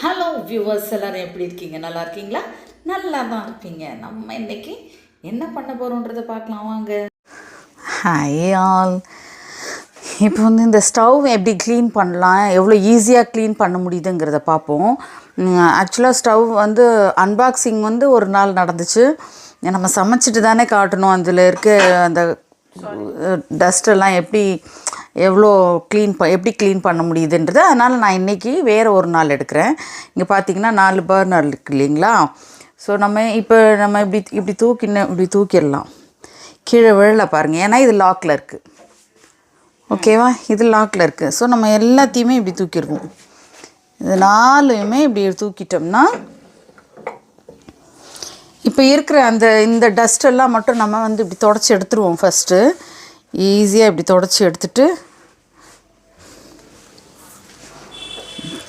Hello viewers, எல்லோரும் எப்படி இருக்கீங்க? நல்லா இருக்கீங்களா? நல்லா தான் இருப்பீங்க. நம்ம இன்றைக்கி என்ன பண்ண போகிறோன்றதை பார்க்கலாம் வாங்க. Hi all. இப்போ இந்த ஸ்டவ் எப்படி க்ளீன் பண்ணலாம், எவ்வளோ ஈஸியாக க்ளீன் பண்ண முடியுதுங்கிறத பார்ப்போம். ஆக்சுவலாக ஸ்டவ் அன்பாக்சிங் ஒரு நாள் நடந்துச்சு. நம்ம சமைச்சிட்டு தானே காட்டணும் அதில் இருக்க அந்த டஸ்ட்டெல்லாம் எவ்வளோ எப்படி க்ளீன் பண்ண முடியுதுன்றது. அதனால் நான் இன்றைக்கி வேறு ஒரு நாள் எடுக்கிறேன். இங்கே பார்த்திங்கன்னா 4 பர்னர் இருக்குது இல்லைங்களா? ஸோ நம்ம இப்படி தூக்கிடலாம். கீழே விழல பாருங்கள், ஏன்னா இது லாக்கில் இருக்குது. ஓகேவா? இது லாக்கில் இருக்குது. ஸோ நம்ம எல்லாத்தையுமே இப்படி தூக்கிடுவோம். இது 4யுமே இப்படி தூக்கிட்டோம்னா இப்போ இருக்கிற இந்த டஸ்ட்டெல்லாம் மட்டும் நம்ம இப்படி தொடச்சி எடுத்துருவோம். ஃபஸ்ட்டு ஈஸியாக இப்படி தொடச்சி எடுத்துட்டு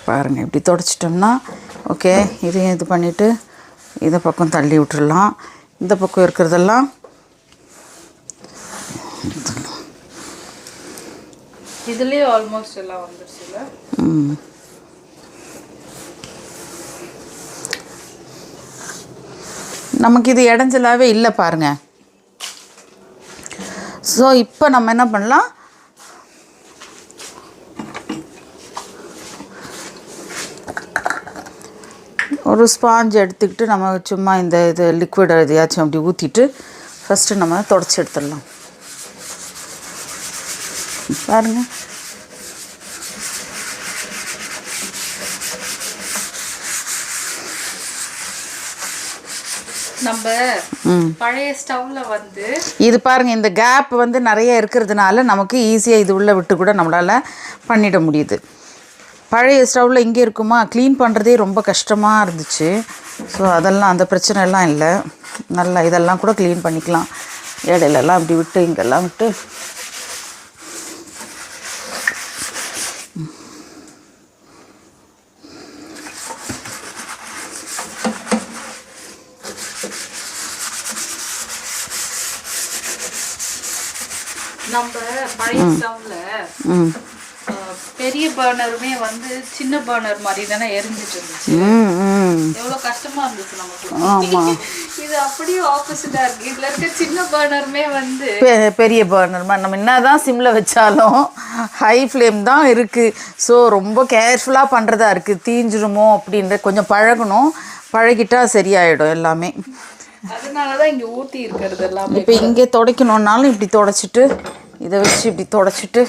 பாருங்கள், இப்படி தொடச்சிட்டோம்னா ஓகே. இதையும் இது பண்ணிவிட்டு இதை பக்கம் தள்ளி விட்டுடலாம். இந்த பக்கம் இருக்கிறதெல்லாம் இதுலேயே ஆல்மோஸ்ட் எல்லாம் வந்துடுச்சுல. நமக்கு இது இடைஞ்சலாகவே இல்லை பாருங்கள். ஸோ இப்போ நம்ம என்ன பண்ணலாம், ஒரு ஸ்பாஞ்ச் எடுத்துக்கிட்டு நம்ம சும்மா இது லிக்விட் எதையாச்சும் அப்படி ஊற்றிட்டு ஃபஸ்ட்டு நம்ம தொடச்சி எடுத்துடலாம். பாருங்கள், நம்ம பழைய ஸ்டவ்ல இது பாருங்கள், இந்த கேப் நிறைய இருக்கிறதுனால நமக்கு ஈஸியாக இது உள்ளே விட்டு கூட நம்மளால் பண்ணிட முடியுது. பழைய ஸ்டவ்வில் இங்கே இருக்குமா, க்ளீன் பண்ணுறதே ரொம்ப கஷ்டமாக இருந்துச்சு. ஸோ அதெல்லாம் அந்த பிரச்சனைலாம் இல்லை. நல்லா இதெல்லாம் கூட க்ளீன் பண்ணிக்கலாம். இடையிலலாம் இப்படி விட்டு இங்கெல்லாம் விட்டு நம்ம பழைய ஸ்டவ்ல பெரிய பர்னருமே சின்ன பர்னர் மாதிரி தானே எரிஞ்சிட்டு இருந்துச்சு. எவ்வளோ கஷ்டமா இருந்துச்சு நமக்கு. இது அப்படியே ஆப்போசிட்டா இருக்கு. இதுல இருக்க சின்ன பர்னருமே பெரிய பர்னர் மாதிரி நம்ம என்னதான் சிம்ல வச்சாலும் ஹை ஃப்ளேம் தான் இருக்குது. ஸோ ரொம்ப கேர்ஃபுல்லாக பண்ணுறதா இருக்குது. தீஞ்சிருமோ அப்படின்ற கொஞ்சம் பழகணும். பழகிட்டா சரியாயிடும் எல்லாமே. அதனாலதான் இங்கே ஊற்றி இருக்கிறது எல்லாமே. இப்போ இங்கே துடைக்கணுன்னாலும் இப்படி துடைச்சிட்டு இதை வச்சு இப்படி துடைச்சிட்டு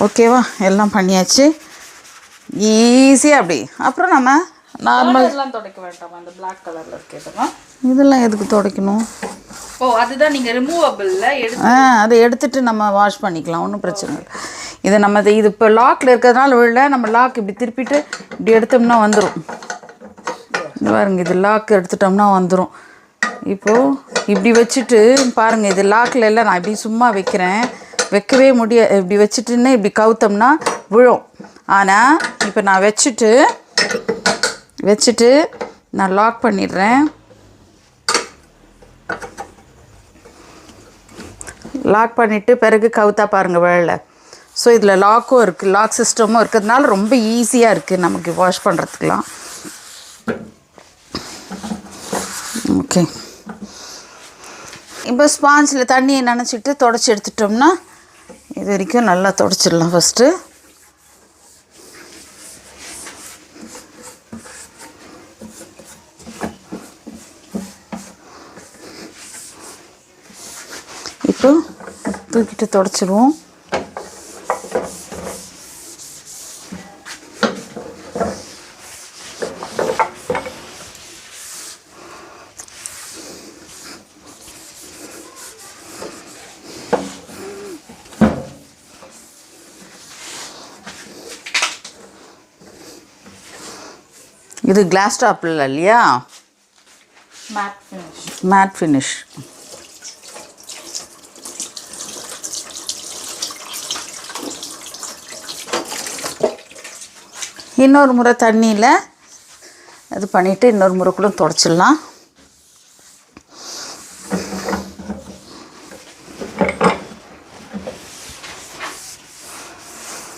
ஓகேவா, எல்லாம் பண்ணியாச்சு ஈஸியாக. அப்படி அப்புறம் நம்ம நார்மல் துடைக்க வேண்டாமா? அந்த பிளாக் கலரில் இருக்கேன். இதெல்லாம் எதுக்கு துடைக்கணும்? ஓ, அதுதான் நீங்கள் ரிமூவபிளில் அதை எடுத்துகிட்டு நம்ம வாஷ் பண்ணிக்கலாம், ஒன்றும் பிரச்சனை இல்லை. இதை இது இப்போ லாக்கில் இருக்கிறதுனால விழல. நம்ம லாக் இப்படி திருப்பிட்டு இப்படி எடுத்தோம்னா வந்துடும். பாருங்க, இது லாக் எடுத்துட்டோம்னா வந்துடும். இப்போது இப்படி வச்சுட்டு பாருங்கள், இது லாக்கில் இல்லை. நான் இப்படி சும்மா வைக்கவே முடியாது. இப்படி வச்சுட்டுன்னு இப்படி கவுத்தோம்னா விழும். ஆனால் இப்போ நான் வச்சுட்டு நான் லாக் பண்ணிடுறேன். லாக் பண்ணிவிட்டு பிறகு கவுத்தா பாருங்கள் விழல. ஸோ இதில் லாக்கும் இருக்குது, லாக் சிஸ்டமும் இருக்கிறதுனால ரொம்ப ஈஸியாக இருக்குது நமக்கு வாஷ் பண்ணுறதுக்கெலாம். ஓகே, இப்போ ஸ்பாஞ்சில் தண்ணியை நனைச்சிட்டு தொடச்சி எடுத்துட்டோம்னா இது வரைக்கும் நல்லா தொடச்சிடலாம். ஃபஸ்ட்டு இப்போ தூக்கிட்டு தொடச்சிடுவோம். இது கிளாஸ் டாப்பில் இல்லையா, மேட் ஃபினிஷ். இன்னொரு முறை தண்ணியில் அது பண்ணிவிட்டு இன்னொரு முறை கூட தொடச்சிடலாம்.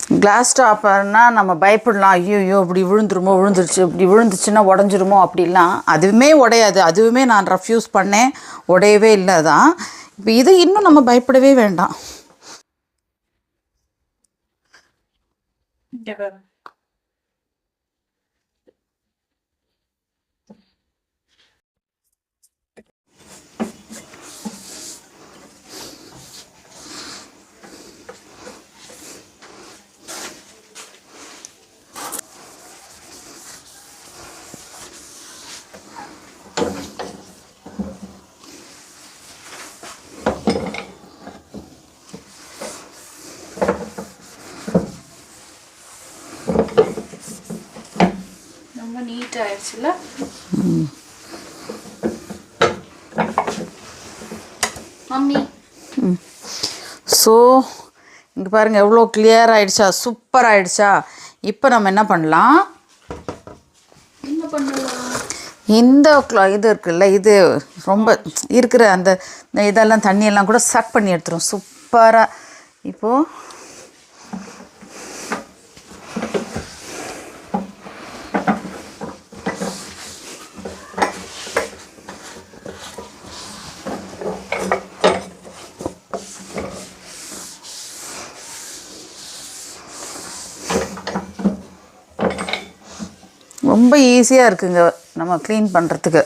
கிளாஸ் டாப்பர்னால் நம்ம பயப்படலாம், ஐயோ இப்படி விழுந்துருச்சு, இப்படி விழுந்துச்சுன்னா உடஞ்சிருமோ அப்படிலாம். அதுவுமே உடையாது, அதுவுமே நான் ரெஃப்யூஸ் பண்ணேன், உடையவே இல்லை தான். இப்போ இது இன்னும் நம்ம பயப்படவே வேண்டாம். ரொம்ப நீட் ஆயிடுச்சுல. மம்மி ஸோ இங்கே பாருங்கள் எவ்வளோ கிளியர் ஆகிடுச்சா, சூப்பர் ஆகிடுச்சா. இப்போ நம்ம என்ன பண்ணலாம், இந்த இது இருக்குல்ல, இது ரொம்ப இருக்கிற அந்த இதெல்லாம் தண்ணியெல்லாம் கூட சக் பண்ணி எடுத்துரும் சூப்பராக. இப்போது ரொம்ப ஈஸியாக இருக்குங்க நம்ம க்ளீன் பண்ணுறதுக்கு.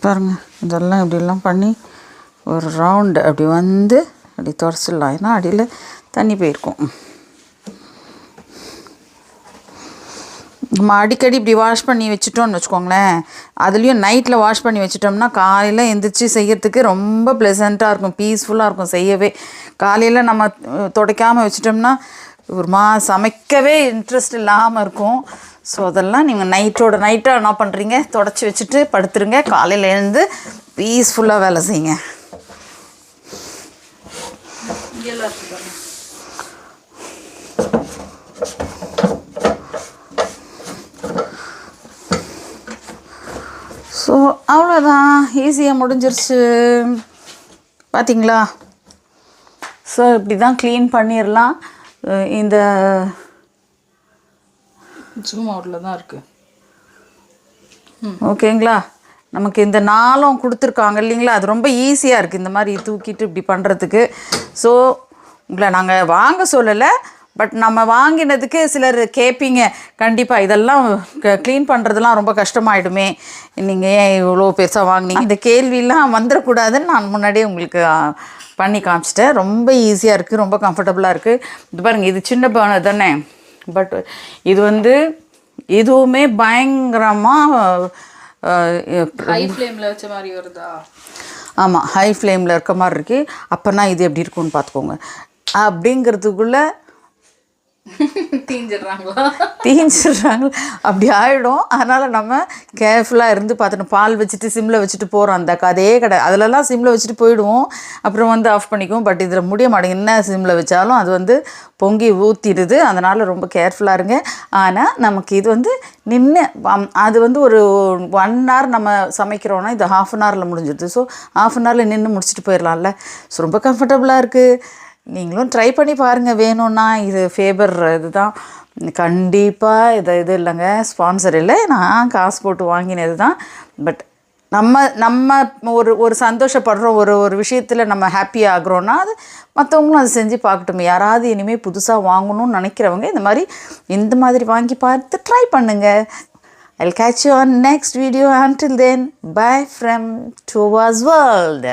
பாருங்கள், இதெல்லாம் இப்படிலாம் பண்ணி ஒரு ரவுண்டு அப்படி வந்து அப்படி துடைச்சிடலாம். ஏன்னா அடியில் தண்ணி போயிருக்கும். நம்ம அடிக்கடி இப்படி வாஷ் பண்ணி வச்சுட்டோம்னு வச்சுக்கோங்களேன், அதுலேயும் நைட்டில் வாஷ் பண்ணி வச்சிட்டோம்னா காலையில் எந்திரிச்சு செய்யறதுக்கு ரொம்ப ப்ளசண்ட்டாக இருக்கும், பீஸ்ஃபுல்லாக இருக்கும் செய்யவே. காலையில் நம்ம துடைக்காமல் வச்சிட்டோம்னா ஒரு சமைக்கவே இன்ட்ரெஸ்ட் இல்லாமல் இருக்கும். ஸோ அதெல்லாம் நீங்கள் நைட்டாக என்ன பண்ணுறீங்க, துடைச்சி வச்சுட்டு படுத்துருங்க, காலையில் எழுந்து பீஸ்ஃபுல்லாக வேலை செய்யுங்க. ஸோ அவ்வளோதான், ஈஸியாக முடிஞ்சிருச்சு பார்த்தீங்களா. ஸோ இப்படி தான் க்ளீன் பண்ணிடலாம். இந்த ஜூம் அவுட்டில் தான் இருக்குது. ஓகேங்களா, நமக்கு இந்த நாளும் கொடுத்துருக்காங்க இல்லைங்களா, அது ரொம்ப ஈஸியாக இருக்குது இந்த மாதிரி தூக்கிட்டு இப்படி பண்ணுறதுக்கு. ஸோ உங்களை நாங்கள் வாங்க சொல்லலை, பட் நம்ம வாங்கினதுக்கு சிலர் கேட்பீங்க கண்டிப்பாக, இதெல்லாம் க்ளீன் பண்ணுறதுலாம் ரொம்ப கஷ்டமாயிடுமே, நீங்கள் ஏன் இவ்வளோ பெருசாக வாங்கினீங்க, இந்த கேள்வியெலாம் வந்துடக்கூடாதுன்னு நான் முன்னாடியே உங்களுக்கு பண்ணி காமிச்சிட்டேன். ரொம்ப ஈஸியாக இருக்குது, ரொம்ப கம்ஃபர்டபுளாக இருக்குது. இது பாருங்கள், இது சின்ன பர்னர் தானே, பட் இது வந்து இதுவுமே பயங்கரமாக ஹை ஃப்ளேமில் வச்ச மாதிரி வருதா. ஆமாம், ஹை ஃப்ளேமில் இருக்க மாதிரி இருக்குது. அப்போனா இது எப்படி இருக்குன்னு பார்த்துக்கோங்க. அப்படிங்கிறதுக்குள்ளே தீஞ்சிடுறாங்களா அப்படி ஆகிடும். அதனால் நம்ம கேர்ஃபுல்லாக இருந்து பார்த்துட்டு, பால் வச்சுட்டு சிம்மில் வச்சுட்டு போகிறோம் அந்த கதையே அதிலலாம் சிம்மில் வச்சுட்டு போயிடுவோம், அப்புறம் வந்து ஆஃப் பண்ணிக்குவோம். பட் இதில் முடிய மாட்டேங்குது, என்ன சிம்மில் வச்சாலும் அது வந்து பொங்கி ஊற்றிடுது. அதனால் ரொம்ப கேர்ஃபுல்லாக இருங்க. ஆனால் நமக்கு இது வந்து நின்று அது வந்து ஒரு 1 hour நம்ம சமைக்கிறோன்னா இது 1/2 hourல முடிஞ்சிடுது. ஸோ 1/2 hourல நின்று முடிச்சுட்டு போயிடலாம்ல. ஸோ ரொம்ப கம்ஃபர்டபுளாக இருக்குது. நீங்களும் ட்ரை பண்ணி பாருங்கள் வேணும்னா. இது ஃபேபர் இது தான், கண்டிப்பாக இது இல்லைங்க, ஸ்பான்சர் இல்லை, நான் காசு போட்டு வாங்கினது தான். பட் நம்ம ஒரு சந்தோஷப்படுறோம், ஒரு விஷயத்தில் நம்ம ஹாப்பி ஆகுறோன்னா அது மற்றவங்களும் அதை செஞ்சு பார்க்கட்டும். யாராவது இனிமேல் புதுசாக வாங்கணும்னு நினைக்கிறவங்க இந்த மாதிரி வாங்கி பார்த்து ட்ரை பண்ணுங்கள். I'll catch you on next video. Until then, bye from Tova's World.